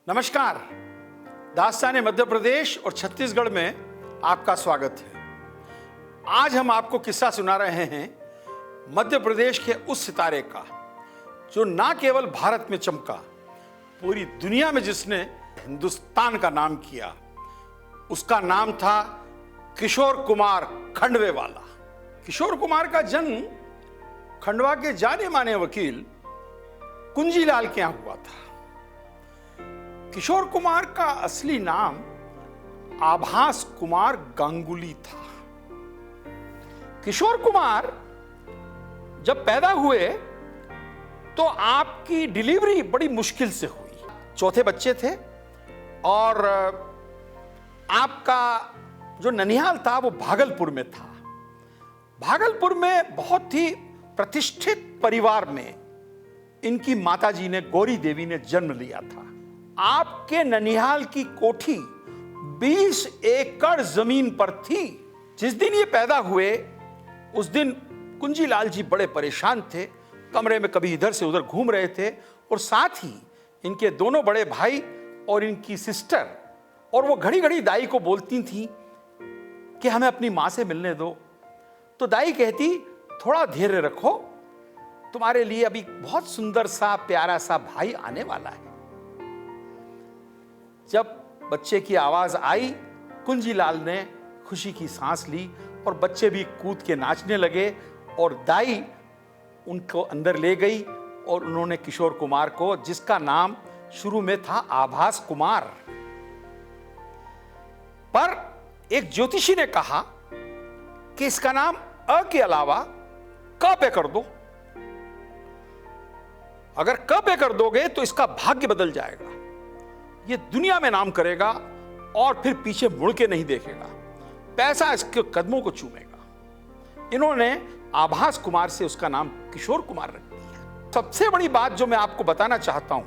नमस्कार। दास्तान मध्य प्रदेश और छत्तीसगढ़ में आपका स्वागत है। आज हम आपको किस्सा सुना रहे हैं मध्य प्रदेश के उस सितारे का जो ना केवल भारत में चमका, पूरी दुनिया में जिसने हिंदुस्तान का नाम किया। उसका नाम था किशोर कुमार खंडवेवाला। किशोर कुमार का जन्म खंडवा के जाने माने वकील कुंजीलाल के यहां हुआ था। किशोर कुमार का असली नाम आभास कुमार गांगुली था। किशोर कुमार जब पैदा हुए तो आपकी डिलीवरी बड़ी मुश्किल से हुई। चौथे बच्चे थे और आपका जो ननिहाल था वो भागलपुर में था। भागलपुर में बहुत ही प्रतिष्ठित परिवार में इनकी माताजी ने, गौरी देवी ने जन्म लिया था। आपके ननिहाल की कोठी 20 एकड़ जमीन पर थी। जिस दिन ये पैदा हुए उस दिन कुंजीलाल जी बड़े परेशान थे। कमरे में कभी इधर से उधर घूम रहे थे और साथ ही इनके दोनों बड़े भाई और इनकी सिस्टर, और वो घड़ी घड़ी दाई को बोलती थी कि हमें अपनी मां से मिलने दो। तो दाई कहती, थोड़ा धैर्य रखो, तुम्हारे लिए अभी बहुत सुंदर सा प्यारा सा भाई आने वाला है। जब बच्चे की आवाज आई, कुंजीलाल ने खुशी की सांस ली और बच्चे भी कूद के नाचने लगे और दाई उनको अंदर ले गई और उन्होंने किशोर कुमार को, जिसका नाम शुरू में था आभास कुमार, पर एक ज्योतिषी ने कहा कि इसका नाम अ के अलावा क पे कर दो। अगर क पे कर दोगे तो इसका भाग्य बदल जाएगा, ये दुनिया में नाम करेगा और फिर पीछे मुड़ के नहीं देखेगा, पैसा इसके कदमों को चूमेगा। इन्होंने आभास कुमार से उसका नाम किशोर कुमार रख दिया। सबसे बड़ी बात जो मैं आपको बताना चाहता हूं,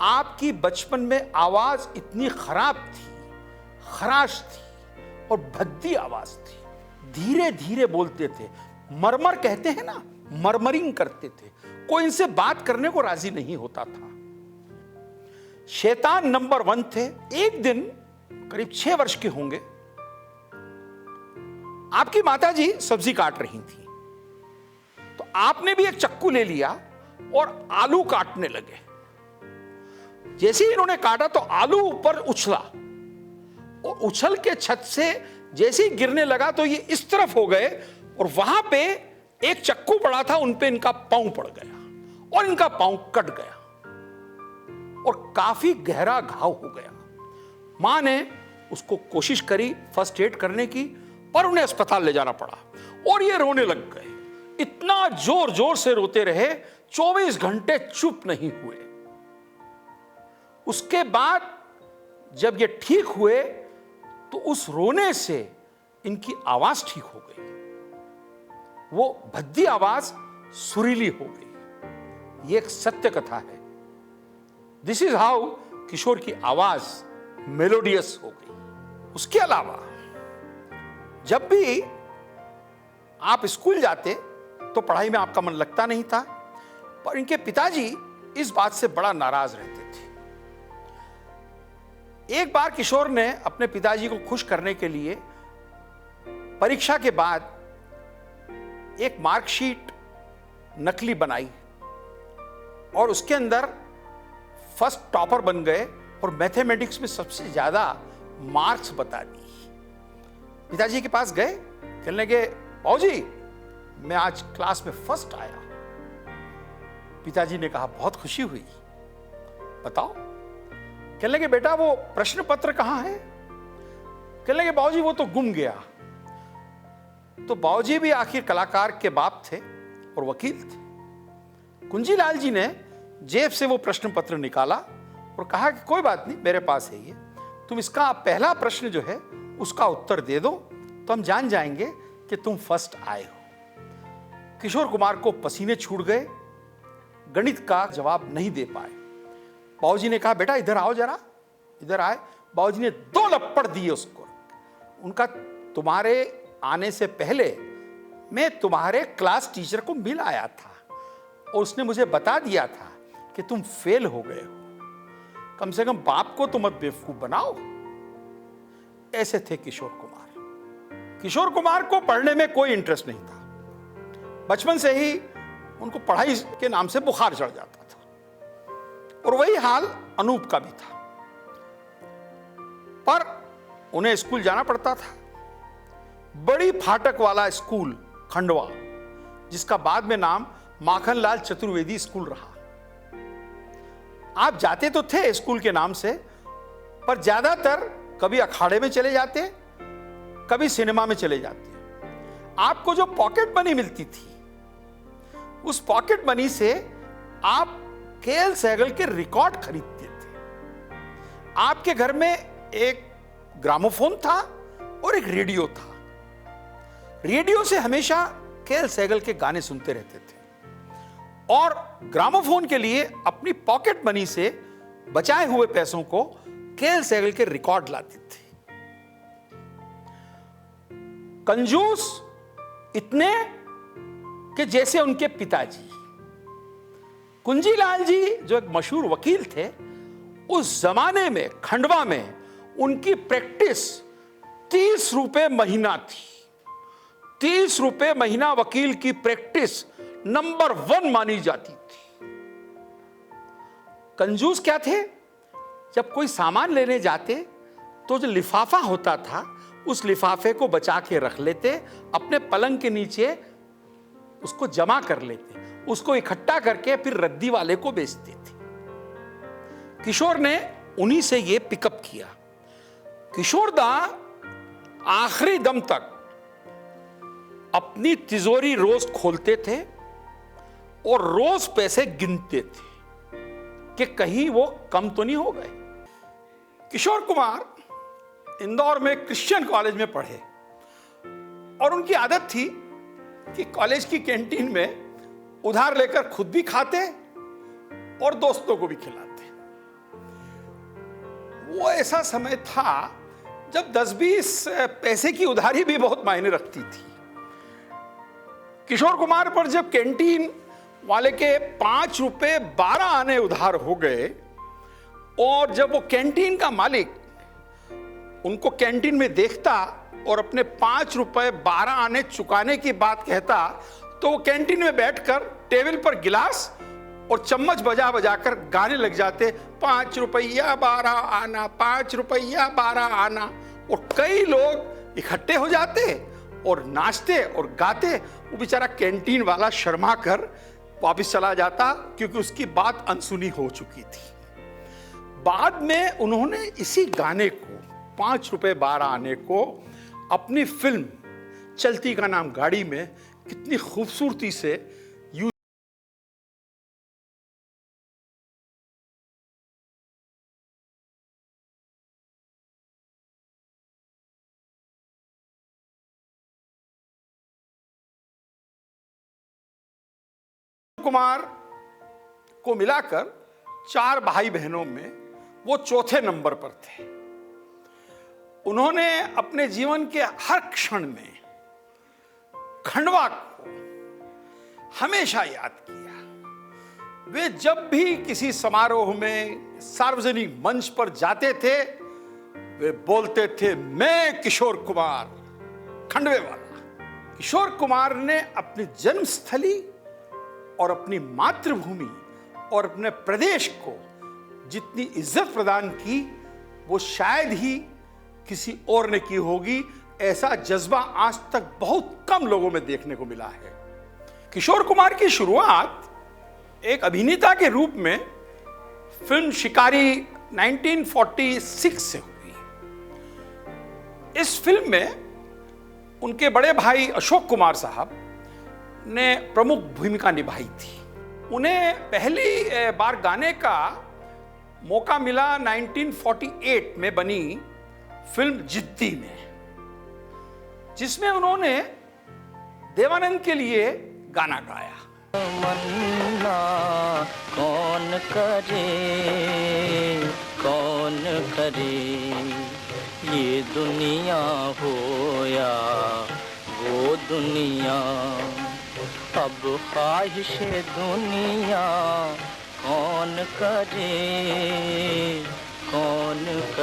आपकी बचपन में आवाज इतनी खराब थी, खराश थी और भद्दी आवाज थी। धीरे धीरे बोलते थे, मरमर कहते हैं ना, मरमरिंग करते थे। कोई इनसे बात करने को राजी नहीं होता था। शैतान नंबर 1 थे। एक दिन करीब 6 वर्ष के होंगे, आपकी माताजी सब्जी काट रही थी, तो आपने भी एक चक्कू ले लिया और आलू काटने लगे। जैसे ही इन्होंने काटा तो आलू ऊपर उछला और उछल के छत से जैसे ही गिरने लगा तो ये इस तरफ हो गए और वहां पे एक चक्कू पड़ा था, उन पे इनका पांव पड़ गया और इनका पांव कट गया और काफी गहरा घाव हो गया। मां ने उसको कोशिश करी फर्स्ट एड करने की, पर उन्हें अस्पताल ले जाना पड़ा और ये रोने लग गए। इतना जोर जोर से रोते रहे, 24 घंटे चुप नहीं हुए। उसके बाद जब ये ठीक हुए तो उस रोने से इनकी आवाज ठीक हो गई। वो भद्दी आवाज सुरीली हो गई। ये एक सत्य कथा है। दिस इज हाउ किशोर की आवाज मेलोडियस हो गई। उसके अलावा जब भी आप स्कूल जाते तो पढ़ाई में आपका मन लगता नहीं था, पर इनके पिताजी इस बात से बड़ा नाराज रहते थे। एक बार किशोर ने अपने पिताजी को खुश करने के लिए परीक्षा के बाद एक मार्कशीट नकली बनाई और उसके अंदर फर्स्ट टॉपर बन गए और मैथमेटिक्स में सबसे ज्यादा मार्क्स बता दी। पिताजी के पास गए, कहने लगे, बाबूजी मैं आज क्लास में फर्स्ट आया। पिताजी ने कहा, बहुत खुशी हुई, बताओ। कहने लगे, बेटा वो प्रश्न पत्र कहां है? कहने लगे, बाबूजी वो तो गुम गया। तो बाबूजी भी आखिर कलाकार के बाप थे और वकील थे। कुंजीलाल जी ने जेब से वो प्रश्न पत्र निकाला और कहा कि कोई बात नहीं, मेरे पास है ये, तुम इसका पहला प्रश्न जो है उसका उत्तर दे दो तो हम जान जाएंगे कि तुम फर्स्ट आए हो। किशोर कुमार को पसीने छूट गए, गणित का जवाब नहीं दे पाए। बाबूजी ने कहा, बेटा इधर आओ जरा, इधर आए। बाबूजी ने 2 लप्पड़ दिए उसको। उनका, तुम्हारे आने से पहले मैं तुम्हारे क्लास टीचर को मिल आया था और उसने मुझे बता दिया था कि तुम फेल हो गए हो। कम से कम बाप को तो मत बेवकूफ बनाओ। ऐसे थे किशोर कुमार। किशोर कुमार को पढ़ने में कोई इंटरेस्ट नहीं था। बचपन से ही उनको पढ़ाई के नाम से बुखार चढ़ जाता था, और वही हाल अनूप का भी था। पर उन्हें स्कूल जाना पड़ता था, बड़ी फाटक वाला स्कूल खंडवा, जिसका बाद में नाम माखनलाल चतुर्वेदी स्कूल रहा। आप जाते तो थे स्कूल के नाम से, पर ज्यादातर कभी अखाड़े में चले जाते, कभी सिनेमा में चले जाते। आपको जो पॉकेट मनी मिलती थी, उस पॉकेट मनी से आप केएल सहगल के रिकॉर्ड खरीदते थे। आपके घर में एक ग्रामोफोन था और एक रेडियो था। रेडियो से हमेशा केएल सहगल के गाने सुनते रहते थे, और ग्रामोफोन के लिए अपनी पॉकेट मनी से बचाए हुए पैसों को केएल सहगल के रिकॉर्ड लाते थे। कंजूस इतने कि जैसे उनके पिताजी कुंजीलाल जी, जो एक मशहूर वकील थे, उस जमाने में खंडवा में उनकी प्रैक्टिस 30 रुपए महीना थी। 30 रुपए महीना वकील की प्रैक्टिस नंबर 1 मानी जाती थी। कंजूस क्या थे, जब कोई सामान लेने जाते तो जो लिफाफा होता था, उस लिफाफे को बचा के रख लेते, अपने पलंग के नीचे उसको जमा कर लेते, उसको इकट्ठा करके फिर रद्दी वाले को बेचते थे। किशोर ने उन्हीं से ये पिकअप किया। किशोरदा आखिरी दम तक अपनी तिजोरी रोज खोलते थे और रोज पैसे गिनते थे कि कहीं वो कम तो नहीं हो गए। किशोर कुमार इंदौर में क्रिश्चियन कॉलेज में पढ़े, और उनकी आदत थी कि कॉलेज की कैंटीन में उधार लेकर खुद भी खाते और दोस्तों को भी खिलाते। वो ऐसा समय था जब 10-20 पैसे की उधारी भी बहुत मायने रखती थी। किशोर कुमार पर जब कैंटीन वाले के 5 रुपए 12 आने उधार हो गए, और जब वो कैंटीन का मालिक उनको कैंटीन में देखता और अपने 5 रुपए 12 आने चुकाने की बात कहता, तो वो कैंटीन में बैठकर टेबल पर गिलास और चम्मच बजा बजाकर गाने लग जाते, 5 रुपया 12 आना, 5 रुपया 12 आना। और कई लोग इकट्ठे हो जाते और नाचते और गाते। वो बेचारा कैंटीन वाला शर्मा कर वापस चला जाता, क्योंकि उसकी बात अनसुनी हो चुकी थी। बाद में उन्होंने इसी गाने को, 5 रुपए 12 आने को, अपनी फिल्म चलती का नाम गाड़ी में कितनी खूबसूरती से यूज। कुमार को मिलाकर 4 भाई बहनों में वो चौथे नंबर पर थे। उन्होंने अपने जीवन के हर क्षण में खंडवा को हमेशा याद किया। वे जब भी किसी समारोह में, सार्वजनिक मंच पर जाते थे, वे बोलते थे, मैं किशोर कुमार, खंडवे वाला। किशोर कुमार ने अपनी जन्मस्थली और अपनी मातृभूमि और अपने प्रदेश को जितनी इज्जत प्रदान की, वो शायद ही किसी और ने की होगी। ऐसा जज्बा आज तक बहुत कम लोगों में देखने को मिला है। किशोर कुमार की शुरुआत एक अभिनेता के रूप में फिल्म शिकारी 1946 से हुई। इस फिल्म में उनके बड़े भाई अशोक कुमार साहब ने प्रमुख भूमिका निभाई थी। उन्हें पहली बार गाने का मौका मिला 1948 में बनी फिल्म जिद्दी में, जिसमें उन्होंने देवानंद के लिए गाना गाया। मन्ना कौन करे ये दुनिया हो या वो दुनिया, अब ख्वाहिश दुनिया कौन करे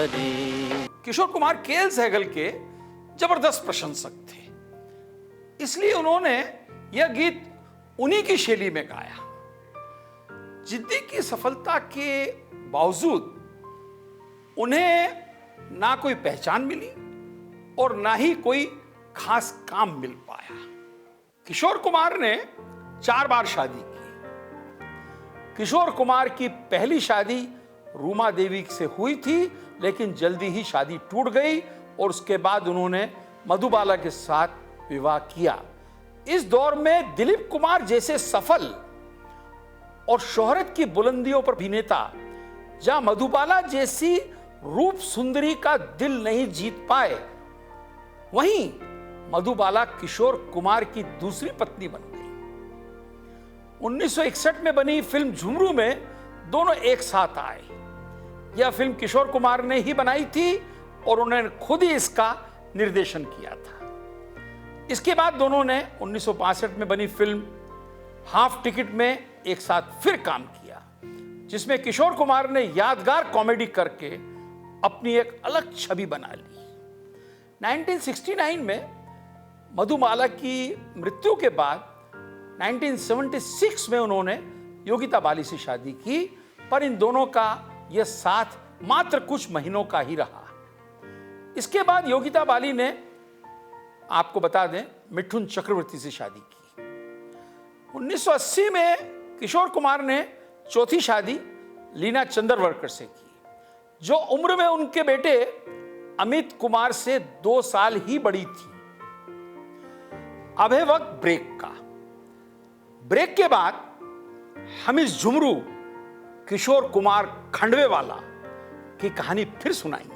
करे। किशोर कुमार के.एल. सहगल के जबरदस्त प्रशंसक थे, इसलिए उन्होंने यह गीत उन्हीं की शैली में गाया। जिद्दी की सफलता के बावजूद उन्हें ना कोई पहचान मिली और ना ही कोई खास काम मिल पाया। किशोर कुमार ने 4 बार शादी की। किशोर कुमार की पहली शादी रूमा देवी से हुई थी, लेकिन जल्दी ही शादी टूट गई और उसके बाद उन्होंने मधुबाला के साथ विवाह किया। इस दौर में दिलीप कुमार जैसे सफल और शोहरत की बुलंदियों पर अभिनेता जहां मधुबाला जैसी रूप सुंदरी का दिल नहीं जीत पाए, वहीं मधुबाला किशोर कुमार की दूसरी पत्नी बन गई। 1961 में बनी फिल्म झुमरू में दोनों एक साथ आए। यह फिल्म किशोर कुमार ने ही बनाई थी और उन्होंने खुद ही इसका निर्देशन किया था। इसके बाद दोनों ने 1962 में बनी फिल्म हाफ टिकट में एक साथ फिर काम किया, जिसमें किशोर कुमार ने यादगार कॉमेडी करके अपनी एक अलग छवि बना ली। 1969 में मधुबाला की मृत्यु के बाद 1976 में उन्होंने योगिता बाली से शादी की, पर इन दोनों का यह साथ मात्र कुछ महीनों का ही रहा। इसके बाद योगिता बाली ने, आपको बता दें, मिठुन चक्रवर्ती से शादी की। 1980 में किशोर कुमार ने चौथी शादी लीना चंद्रवरकर से की, जो उम्र में उनके बेटे अमित कुमार से 2 साल ही बड़ी थी। अब है वक्त ब्रेक का। ब्रेक के बाद हम इस झुमरू किशोर कुमार खंडवे वाला की कहानी फिर सुनाएंगे।